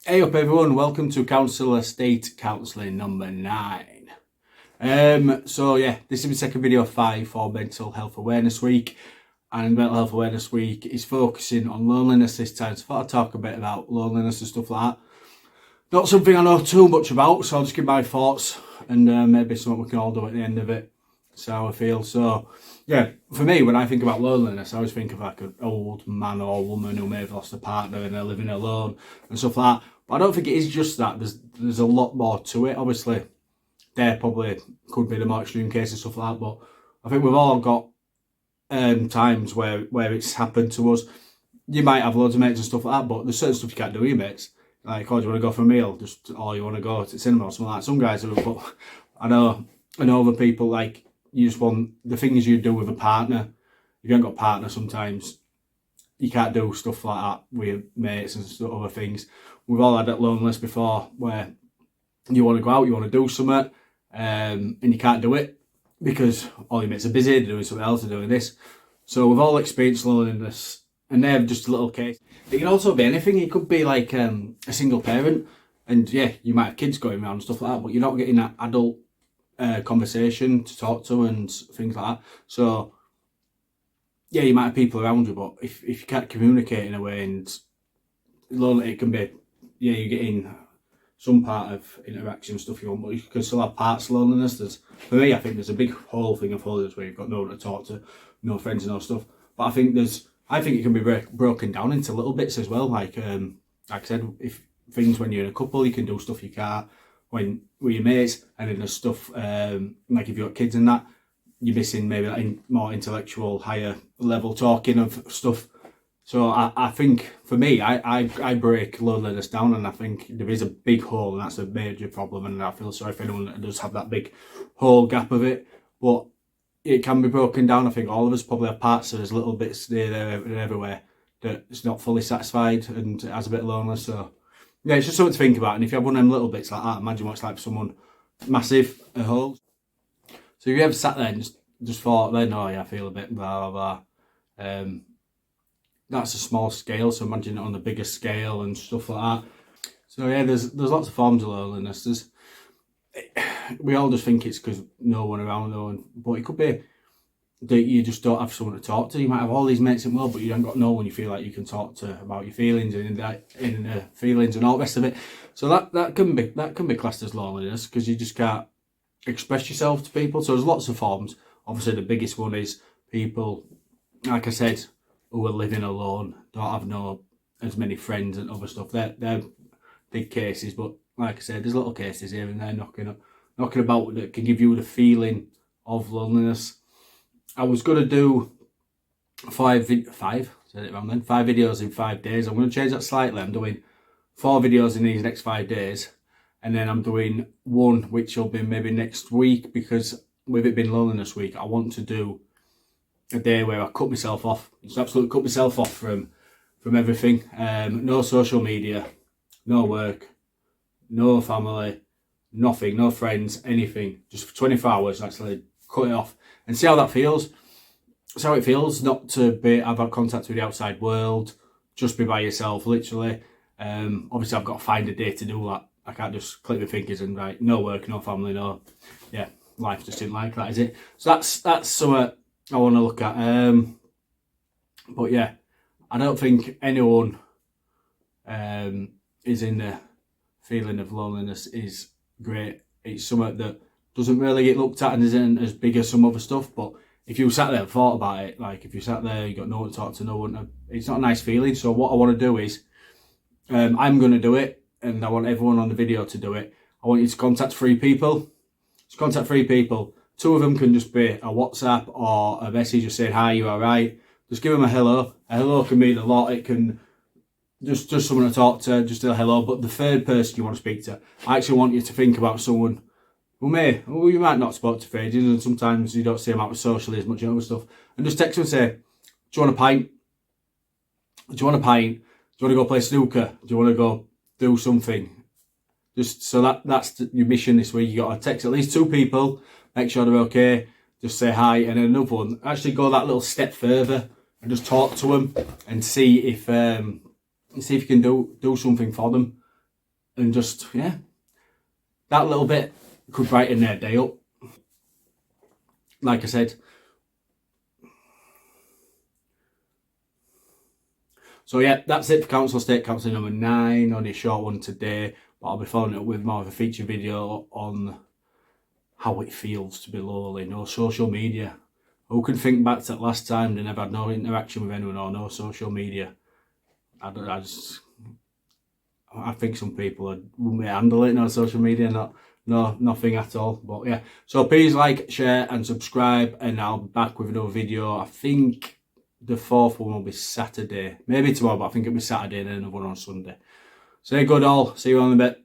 Hey up everyone, welcome to Counsellor Estate Counselling number 9. So yeah, this is my second video of 5 for Mental Health Awareness Week. And Mental Health Awareness Week is focusing on loneliness this time. So I thought I'd talk a bit about loneliness and stuff like that. Not something I know too much about, so I'll just give my thoughts and maybe something we can all do at the end of it. So how I feel. So yeah, for me, when I think about loneliness, I always think of like an old man or woman who may have lost a partner and they're living alone and stuff like that. But I don't think it is just that. There's a lot more to it. Obviously, there probably could be the more extreme case and stuff like that. But I think we've all got times where it's happened to us. You might have loads of mates and stuff like that, but there's certain stuff you can't do with your mates. Like, oh, do you want to go for a meal? Or you want to go to the cinema or something like that. Some guys do, but I know other people, like, you just want the things you do with a partner. If you haven't got a partner, sometimes you can't do stuff like that with mates and other things. We've all had that loneliness before where you want to go out, you want to do something, and you can't do it because all your mates are busy, they're doing something else, they're doing this. So we've all experienced loneliness, and they're just a little case. It can also be anything. It could be like a single parent, and yeah, you might have kids going around and stuff like that, but you're not getting that adult conversation to talk to and things like that. So yeah, you might have people around you, but if you can't communicate in a way, and it can be, yeah, you're getting some part of interaction stuff you want, but you can still have parts of loneliness. For me, I think there's a big whole thing of loneliness where you've got no one to talk to, no friends and no stuff. But I think it can be broken down into little bits as well. Like I said, if things when you're in a couple, you can do stuff you can't when with your mates, and then there's stuff like if you've got kids and that, you're missing maybe that more intellectual, higher level talking of stuff. So I think for me, I break loneliness down, and I think there is a big hole, and that's a major problem. And I feel sorry for anyone that does have that big hole gap of it. But it can be broken down. I think all of us probably have parts of us, little bits there and everywhere that's not fully satisfied and has a bit of loneliness. So yeah, it's just something to think about. And if you have one of them little bits like that, imagine what it's like for someone massive, a hole. So if you ever sat there and just thought, then, oh yeah, I feel a bit blah blah blah. That's a small scale, so imagine it on the bigger scale and stuff like that. So yeah, there's lots of forms of loneliness. We all just think it's because no one around, but it could be that you just don't have someone to talk to. You might have all these mates in the world, but you haven't got no one you feel like you can talk to about your feelings and feelings and all the rest of it. So that can be classed as loneliness because you just can't express yourself to people. So there's lots of forms. Obviously, the biggest one is people, like I said, who are living alone, don't have as many friends and other stuff. They're big cases, but like I said, there's little cases here and there knocking about that can give you the feeling of loneliness. I was gonna do 5 videos in 5 days. I'm gonna change that slightly. I'm doing 4 videos in these next 5 days, and then I'm doing one which will be maybe next week, because with it being loneliness week, I want to do a day where I cut myself off. Just absolutely cut myself off from everything. No social media, no work, no family, nothing, no friends, anything. Just for 24 hours, actually cut it off and see how that feels. See how it feels not to have that contact with the outside world, just be by yourself, literally. Obviously, I've got to find a day to do that. I can't just click my fingers and write no work, no family, life just isn't like that, is it? So that's something I want to look at. But yeah, I don't think anyone is in the feeling of loneliness is great. It's something that doesn't really get looked at and isn't as big as some other stuff. But if you sat there and thought about it, like if you sat there, you got no one to talk to, no one, it's not a nice feeling. So what I want to do is, I'm going to do it, and I want everyone on the video to do it. I want you to contact 3 people. Just contact 3 people. 2 of them can just be a WhatsApp or a message just saying, hi, you alright? Just give them a hello. A hello can mean a lot. It can just someone to talk to, just a hello. But the 3rd person you want to speak to, I actually want you to think about someone who you might not spoke to for ages, and sometimes you don't see them out socially as much and other stuff. And just text them and say, do you want a pint? Do you want a pint? Do you want to go play snooker? Do you want to go do something? Just so that's your mission this week. You got to text at least 2 people, make sure they're okay, just say hi, and then another one. Actually go that little step further and just talk to them and see if you can do something for them. and just, yeah, that little bit could brighten their day up. Like I said. So yeah, that's it for Council Estate Counselling number 9. Only a short one today, but I'll be following it up with more of a feature video on how it feels to be lonely. No social media. Who can think back to that last time they never had no interaction with anyone or no social media? I think some people wouldn't handle it, no social media, nothing at all. But yeah, so please like, share and subscribe, and I'll be back with another video. I think the 4th one will be Saturday, maybe tomorrow, but I think it'll be Saturday and then another one on Sunday. Say good all, see you on a bit.